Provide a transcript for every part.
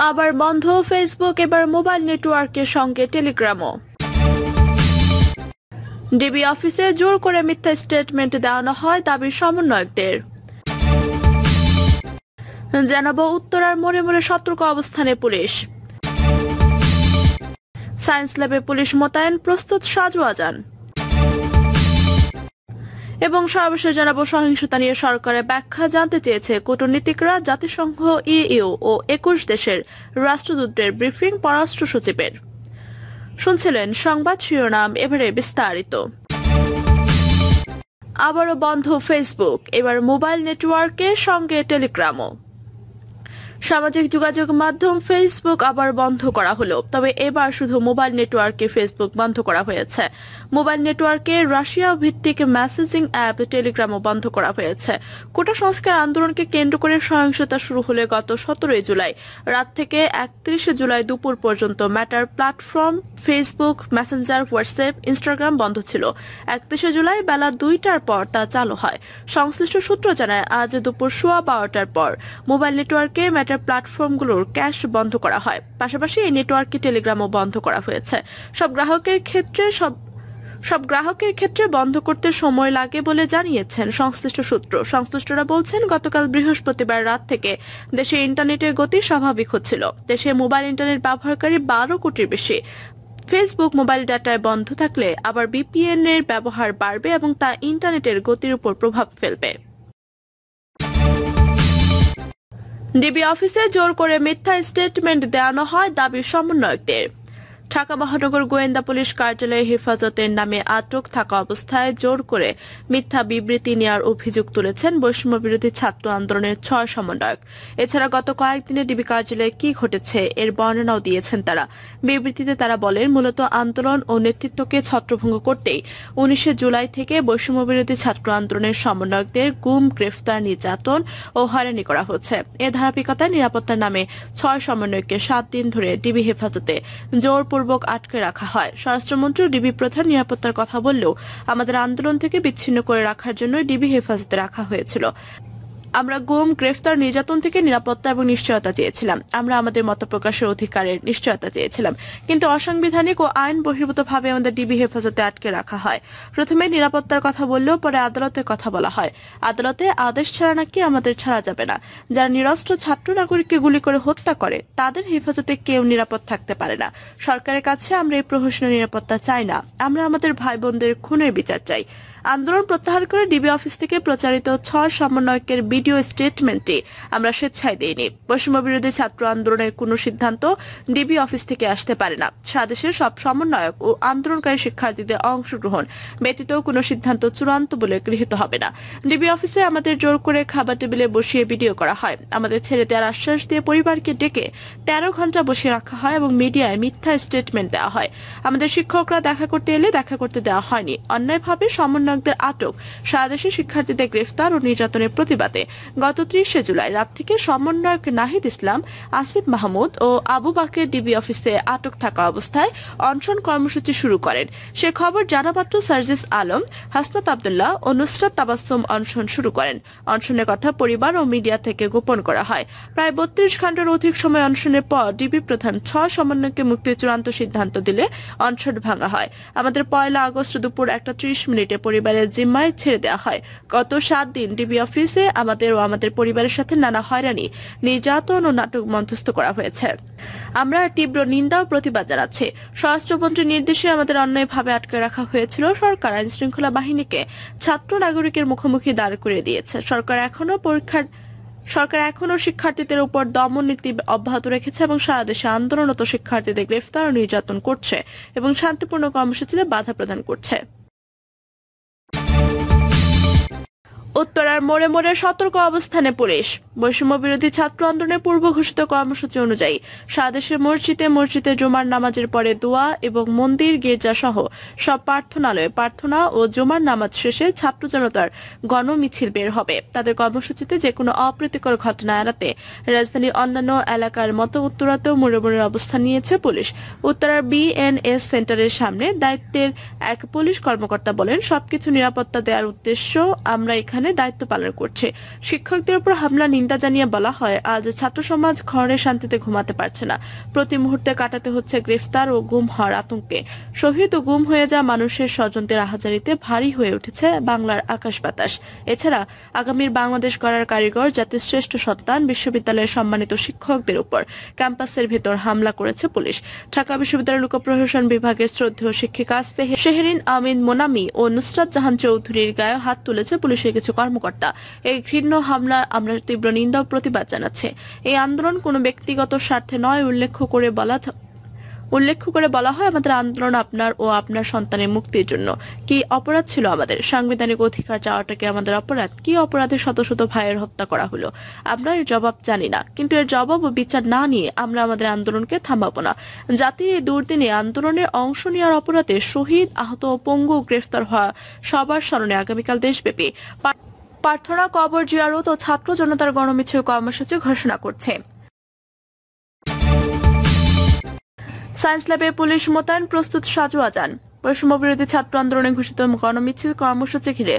আবার বন্ধ ফেসবুক, এবার মোবাইল নেটওয়ার্কের সঙ্গে টেলিগ্রামও। ডিবি অফিসে জোর করে মিথ্যা স্টেটমেন্ট দেওয়ানো হয় দাবির সমন্বয়কদের। জানাবো উত্তরার মোড়ে মোড়ে সতর্ক অবস্থানে পুলিশ। সায়েন্স ল্যাবে পুলিশ মোতায়েন, প্রস্তুত সাজওয়াজান। এবং সর্বশেষ জানাবো সহিংসতা নিয়ে সরকারের ব্যাখ্যা জানতে চেয়েছে কূটনীতিকরা, জাতিসংঘ, ইইউ ও 21 দেশের রাষ্ট্রদূতদের ব্রিফিং পররাষ্ট্র সচিবের। শুনছিলেন সংবাদ শিরোনাম, এবারে বিস্তারিত। আবারও বন্ধ ফেসবুক, এবার মোবাইল নেটওয়ার্কের সঙ্গে টেলিগ্রামও। সামাজিক যোগাযোগ মাধ্যম ফেসবুক আবার বন্ধ করা হলো, তবে এবার শুধু মোবাইল নেটওয়ার্কে ফেসবুক বন্ধ করা হয়েছে। মোবাইল নেটওয়ার্কে রাশিয়া ভিত্তিক মেসেজিং অ্যাপ টেলিগ্রামও বন্ধ করা হয়েছে। কোটা সংস্কার আন্দোলনকে কেন্দ্র করে সহিংসতা শুরু হলে গত 17 জুলাই রাত থেকে 31 জুলাই দুপুর পর্যন্ত মেটার platform Facebook, Messenger, WhatsApp, Instagram বন্ধ ছিল। 31 জুলাই বেলা 2টার পর তা চালু হয়। সংশ্লিষ্ট সূত্র জানায় আজ দুপুর 12টার পর মোবাইল নেটওয়ার্কে প্ল্যাটফর্মগুলোর ক্যাশ বন্ধ করা হয়। পাশাপাশি এই নেটওয়ার্কে টেলিগ্রামও বন্ধ করা হয়েছে। সব গ্রাহকের ক্ষেত্রে বন্ধ করতে সময় লাগে বলে জানিয়েছেন সংশ্লিষ্ট সূত্র। সংশ্লিষ্টরা বলছেন, গতকাল বৃহস্পতিবার রাত থেকে দেশে ইন্টারনেটের গতি স্বাভাবিক হচ্ছিল। দেশে মোবাইল ইন্টারনেট ব্যবহারকারী 12 কোটির বেশি। ফেসবুক মোবাইল ডাটায় বন্ধ থাকলে আবার ভিপিএন এর ব্যবহার বাড়বে এবং তা ইন্টারনেটের গতির উপর প্রভাব ফেলবে। ডিবি অফিসে জোর করে মিথ্যা স্টেটমেন্ট দেওয়ানো হয় দাবির সমন্বয়কদের। ঢাকা মহানগর গোয়েন্দা পুলিশ কার্যালয়ে হেফাজতের নামে আটক থাকা অবস্থায় জোর করে মিথ্যা বিবৃতি নেওয়ার অভিযোগ তুলেছেন বৈষম্য বিরোধী ছাত্র আন্দোলনের 6 সমন্বয়ক। এছাড়া গত কয়েকদিনে ডিবি কার্যালয়ে কি ঘটেছে এর বর্ণনাও দিয়েছেন তারা। বিবৃতিতে তারা বলেন, মূলত আন্দোলন ও নেতৃত্বকে ছত্রভঙ্গ করতেই 19 জুলাই থেকে বৈষম্য বিরোধী ছাত্র আন্দোলনের সমন্বয়কদের গুম, গ্রেফতার, নির্যাতন ও হয়রানি করা হচ্ছে। এ ধারাবাহিকতায় নিরাপত্তার নামে 6 সমন্বয়ককে 7 দিন ধরে ডিবি হেফাজতে জোরপূর্বক আটকে রাখা হয়। স্বরাষ্ট্রমন্ত্রী ডিবি প্রধান নিরাপত্তার কথা বললেও আমাদের আন্দোলন থেকে বিচ্ছিন্ন করে রাখার জন্য ডিবি হেফাজতে রাখা হয়েছিল। আমরা গুম, গ্রেফতার, নির্যাতন থেকে নিরাপত্তা এবং নিশ্চয়তা চেয়েছিলাম। আমরা আমাদের মত প্রকাশের অধিকারের নিশ্চয়তা চেয়েছিলাম, কিন্তু অসাংবিধানিক ও আইন বহির্ভূতভাবে আমাদের ডিবি হেফাজতে আটকে রাখা হয়। প্রথমে নিরাপত্তার কথা বললেও পরে আদালতের কথা বলা হয়। আদালতে আদেশ ছাড়া নাকি আমাদের ছাড়া যাবে না। যারা নিরস্ত্র ছাত্র নাগরিককে গুলি করে হত্যা করে তাদের হেফাজতে কেউ নিরাপদ থাকতে পারে না। সরকারের কাছে আমরা এই প্রহসনের নিরাপত্তা চাই না। আমরা আমাদের ভাই বোনদের খুনের বিচার চাই। আন্দোলন প্রত্যাহার করে ডিবি অফিস থেকে প্রচারিত 6 সমন্বয়কের ভিডিও স্টেটমেন্টে আমরা স্বেচ্ছায় দিইনি। বৈষম্য বিরোধী ছাত্র আন্দোলনের কোনো সিদ্ধান্ত ডিবি অফিস থেকে আসতে পারে না। স্বদেশের সব সমন্বয়ক ও আন্দোলনকারী শিক্ষার্থীদের অংশগ্রহণ ব্যতীত কোনো সিদ্ধান্ত চূড়ান্ত বলে গৃহীত হবে না। ডিবি অফিসে আমাদের জোর করে খাবার টেবিলে বসিয়ে ভিডিও করা হয়। আমাদের ছেড়ে দেওয়ার আশ্বাস দিয়ে পরিবারকে ডেকে 13 ঘন্টা বসিয়ে রাখা হয় এবং মিডিয়ায় মিথ্যা স্টেটমেন্ট দেওয়া হয়। আমাদের শিক্ষকরা দেখা করতে এলে দেখা করতে দেওয়া হয়নি। অন্যায়ভাবে সমন্বয়কদের আটক, স্বদেশী শিক্ষার্থীদের গ্রেফতার ও নির্যাতনের প্রতিবাদে গত 30 জুলাই রাত থেকে সমন্বয়ক নাহিদ ইসলাম, আসিফ মাহমুদ ও আবু বাকের ডিবি অফিসে আটক থাকা অবস্থায় অনশন কর্মসূচি শুরু করেন। সে খবর জানামাত্র সার্জিস আলম, হাসনাত আব্দুল্লাহ ও নুসরাত তাবাসসুম অনশন শুরু করেন। অনশনের কথা পরিবার ও মিডিয়া থেকে গোপন করা হয়। প্রায় 32 ঘন্টার অধিক সময় অনশনের পর ডিবি প্রধান 6 সমন্বয়কে মুক্তির চূড়ান্ত সিদ্ধান্ত দিলে অনশন ভাঙা হয়। আমাদের 1 আগস্ট দুপুর 1:30 পরিবারের জিম্মায় ছেড়ে দেওয়া হয়। গত 7 দিন ডিবি অফিসে আমাদের ও আমাদের পরিবারের সাথে নানা হয়রানি, নির্যাতন ও নাটক মধ্যস্থ করা হয়েছে। আমরা তীব্র নিন্দা ও প্রতিবাদ জানাচ্ছি। স্বরাষ্ট্রমন্ত্রীর নির্দেশে আমাদের অন্যায়ভাবে আটকে রাখা হয়েছিল। সরকার আইন শৃঙ্খলা বাহিনীকে ছাত্র নাগরিকের মুখোমুখি দাঁড় করিয়ে দিয়েছে। সরকার এখনো শিক্ষার্থীদের উপর দমন নীতি অব্যাহত রেখেছে এবং সারা দেশে আন্দোলনরত শিক্ষার্থীদের গ্রেফতার ও নির্যাতন করছে এবং শান্তিপূর্ণ কর্মসূচিতে বাধা প্রদান করছে। উত্তরার মোড়ে মোড়ে সতর্ক অবস্থানে পুলিশ। বৈষম্য বিরোধী ছাত্র আন্দোলনের পূর্ব ঘোষিত কর্মসূচি অনুযায়ী সারা দেশের মসজিদে জুমার নামাজের পরে দোয়া এবং মন্দির, গির্জা সহ সব প্রার্থনালয়ে প্রার্থনা ও জুমার নামাজ শেষে ছাত্র জনতার গণমিছিল বের হবে। তাদের কর্মসূচিতে যে কোনো অপ্রীতিকর ঘটনা এড়াতে রাজধানীর অন্যান্য এলাকার মতো উত্তরাতেও মোড়ে মোড়ে অবস্থান নিয়েছে পুলিশ। উত্তরার বিএনএস সেন্টারের সামনে দায়িত্বের এক পুলিশ কর্মকর্তা বলেন, সবকিছু নিরাপত্তা দেওয়ার উদ্দেশ্য আমরা এখানে সংরক্ষণে দায়িত্ব পালন করছে। শিক্ষকদের উপর হামলা নিন্দা জানিয়ে বলা হয়, আজ ছাত্র সমাজ ঘরে শান্তিতে ঘুমাতে পারছে না। প্রতি মুহূর্তে কাটাতে হচ্ছে গ্রেফতার ও গুম হওয়ার আতঙ্কে। শহীদ ও গুম হয়ে যাওয়া মানুষের স্বজনদের আহাজারিতে ভারী হয়ে উঠেছে বাংলার আকাশ বাতাস। এছাড়া আগামীর বাংলাদেশ গড়ার কারিগর, জাতির শ্রেষ্ঠ সন্তান, বিশ্ববিদ্যালয়ের সম্মানিত শিক্ষকদের উপর ক্যাম্পাসের ভেতর হামলা করেছে পুলিশ। ঢাকা বিশ্ববিদ্যালয়ের লোক প্রশাসন বিভাগের শ্রদ্ধেয় শিক্ষিকা শেহরিন আমিন মোনামি ও নুসরাত জাহান চৌধুরীর গায়ে হাত তুলেছে পুলিশের কিছু কর্মকর্তা। এই ঘৃণ্য হামলা আমরা তীব্র নিন্দা ও প্রতিবাদ জানাচ্ছি। এই আন্দোলন কোনো ব্যক্তিগত স্বার্থে নয়। উল্লেখ করে বলা হয়, আমাদের আন্দোলন আপনার ও আপনার সন্তানের মুক্তির জন্য। কি অপরাধ ছিল আমাদের? সাংবিধানিক অধিকার চাওয়াটাকে আমাদের অপরাধ? কি অপরাধে শত শত ভাইয়ের হত্যা করা হলো? আমরা এর জবাব জানি না, কিন্তু এর জবাব ও বিচার না নিয়ে আমরা আমাদের আন্দোলনকে থামাবো না। জাতির এই দুর্দিনে আন্দোলনের অংশ নেওয়ার অপরাধে শহীদ, আহত ও পঙ্গু গ্রেফতার হওয়া সবার স্মরণে আগামীকাল দেশব্যাপী প্রার্থনা, কবর জিয়ারত ও ছাত্র জনতার গণমিছিল কর্মসূচি ঘোষণা করছে। সায়েন্স ল্যাবে পুলিশ মোতায়েন, প্রস্তুত সাজোয়াজান। বৈষম্য বিরোধী ছাত্র আন্দোলনে ঘোষিত গণমিছিল কর্মসূচি ঘিরে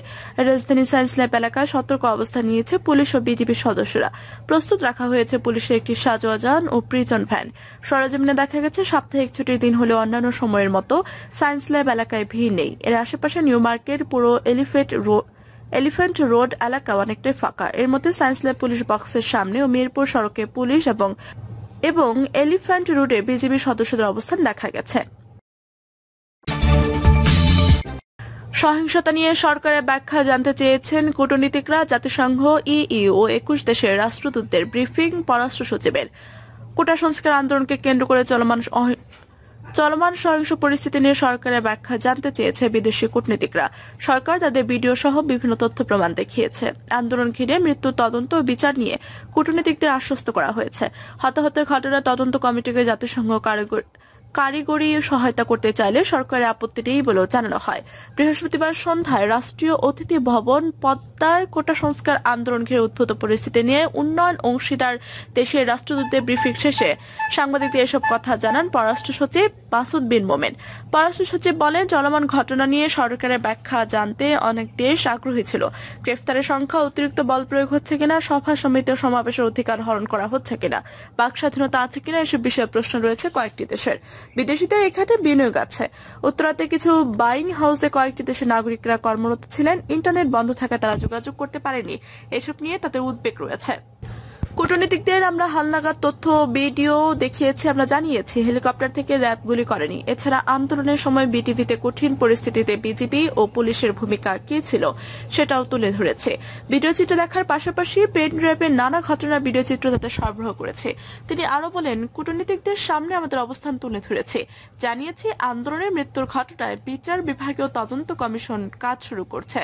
রাজধানী সায়েন্স ল্যাব এলাকায় সতর্ক অবস্থান নিয়েছে পুলিশ ও বিজিবির সদস্যরা। প্রস্তুত রাখা হয়েছে পুলিশের একটি সাজোয়াজান ও প্রিজন ভ্যান। সরেজমিনে দেখা গেছে, সাপ্তাহিক ছুটির দিন হলেও অন্যান্য সময়ের মতো সায়েন্স ল্যাব এলাকায় ভিড় নেই। এর আশেপাশে নিউ মার্কেট, পুরো এলিফ্যান্ট রোড এলাকা অনেকটাই ফাঁকা। এর মধ্যে সায়েন্স ল্যাব পুলিশ বক্সের সামনে ও মিরপুর সড়কে পুলিশ এবং এলিফ্যান্ট রোডে বিজিবির সদস্যদের অবস্থান দেখা গেছে। সহিংসতা নিয়ে সরকারের ব্যাখ্যা জানতে চেয়েছেন কূটনীতিকরা। জাতিসংঘ, ইইউ ও 21 দেশের রাষ্ট্রদূতদের ব্রিফিং পররাষ্ট্র সচিবের। কোটা সংস্কার আন্দোলনকে কেন্দ্র করে চলমান সহিংস পরিস্থিতি নিয়ে সরকারের ব্যাখ্যা জানতে চেয়েছে বিদেশি কূটনীতিকরা। সরকার তাদের ভিডিও সহ বিভিন্ন তথ্য প্রমাণ দেখিয়েছে। আন্দোলন ঘিরে মৃত্যুর তদন্ত ও বিচার নিয়ে কূটনীতিকদের আশ্বস্ত করা হয়েছে। হতাহতের ঘটনা তদন্ত কমিটিকে জাতিসংঘ কারিগরি সহায়তা করতে চাইলে সরকারের আপত্তি নেই বলেও জানানো হয়। বৃহস্পতিবার সন্ধ্যায় রাষ্ট্রীয় অতিথি ভবন পদ্মার কোটা সংস্কার আন্দোলন ঘিরে উদ্ভূত পরিস্থিতি নিয়ে উন্নয়ন অংশীদার দেশের রাষ্ট্রদূতদের ব্রিফিং শেষে সাংবাদিকদের এসব কথা জানান পররাষ্ট্র সচিব মাসুদ বিন মোমেন। পররাষ্ট্র সচিব বলেন, চলমান ঘটনা নিয়ে সরকারের ব্যাখ্যা জানতে অনেক দেশ আগ্রহী ছিল। গ্রেফতারের সংখ্যা, অতিরিক্ত বল প্রয়োগ হচ্ছে কিনা, সভা সমিতি ও সমাবেশের অধিকার হরণ করা হচ্ছে কিনা, বাক স্বাধীনতা আছে কিনা, এসব বিষয়ে প্রশ্ন রয়েছে কয়েকটি দেশের। বিদেশিদের এখানে বিনিয়োগ আছে। উত্তরাতে কিছু বাইং হাউসে কয়েকটি দেশের নাগরিকরা কর্মরত ছিলেন। ইন্টারনেট বন্ধ থাকায় তারা যোগাযোগ করতে পারেনি। এসব নিয়ে তাদের উদ্বেগ রয়েছে। কূটনীতিকদের আমরা হালনাগাদ তথ্য ভিডিও দেখিয়েছি, আমরা জানিয়েছি হেলিকপ্টার থেকে র্যাব গুলি করেনি। এছাড়া আন্দোলনের সময় বিটিভিতে কঠিন পরিস্থিতিতে বিজিবি ও পুলিশের ভূমিকা কি ছিল সেটাও তুলে ধরেছে। ভিডিও চিত্র দেখার পাশাপাশি পেন ড্রাইভের নানা ঘটনার ভিডিও চিত্র তাদের সরবরাহ করেছে। তিনি আরো বলেন, কূটনীতিকদের সামনে আমাদের অবস্থান তুলে ধরেছে, জানিয়েছি আন্দোলনের মৃত্যুর ঘটনায় বিচার বিভাগীয় তদন্ত কমিশন কাজ শুরু করছে।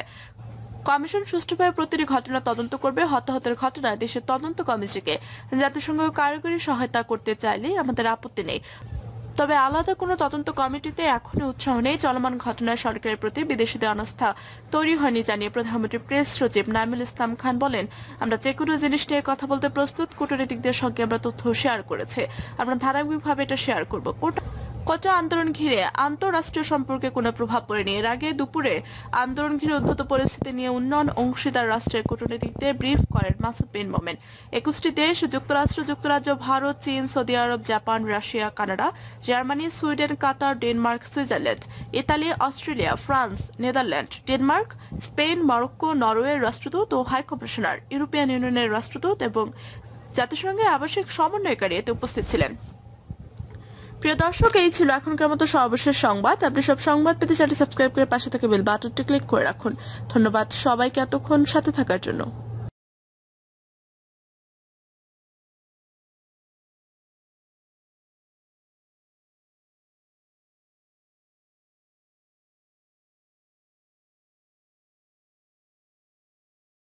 কমিশন সুষ্ঠুভাবে প্রতিটি ঘটনা তদন্ত করবে। হতাহতের ঘটনায় দেশের তদন্ত কমিটিকে জাতিসংঘ কারিগরি সহায়তা করতে চাইলে আমাদের আপত্তি নেই, তবে আলাদা কোনো তদন্ত কমিটিতে এখনই উৎসাহ নেই। চলমান ঘটনায় সরকারের প্রতি বিদেশিদের অনাস্থা তৈরি হয়নি জানিয়ে প্রধানমন্ত্রী প্রেস সচিব নাইমুল ইসলাম খান বলেন, আমরা যে কোনো জিনিস নিয়ে কথা বলতে প্রস্তুত। কূটনীতিকদের সঙ্গে আমরা তথ্য শেয়ার করেছি, আমরা ধারাবাহিকভাবে এটা শেয়ার করব। কোটা আন্দোলন ঘিরে আন্তঃরাষ্ট্রীয় সম্পর্কে কোনো প্রভাব পড়েনি। এর আগে দুপুরে আন্দোলন ঘিরে উদ্ভূত পরিস্থিতি নিয়ে উন্নয়ন অংশীদার রাষ্ট্রের কূটনীতিকদের ব্রিফ করেন মাসুদ বিন মোমেন। 21টি দেশ, যুক্তরাষ্ট্র, যুক্তরাজ্য, ভারত, চীন, সৌদি আরব, Japan, Russia, Canada, Germany, Sweden, Qatar, Denmark, Switzerland, Italy, Australia, France, Netherland, Denmark, Spain, Morocco, নরওয়ের রাষ্ট্রদূত ও হাই কমিশনার, ইউরোপিয়ান ইউনিয়নের রাষ্ট্রদূত এবং জাতিসংঘের আবাসিক সমন্বয়কারী এতে উপস্থিত ছিলেন। প্রিয় দর্শক, এই ছিল এখনকার মতো সর্বশেষ সংবাদ। আপনি সব সংবাদ পেতে চ্যানেলটি সাবস্ক্রাইব করে পাশে থাকা বেল বাটনটি ক্লিক করে রাখুন। ধন্যবাদ সবাইকে এতক্ষণ সাথে থাকার জন্য।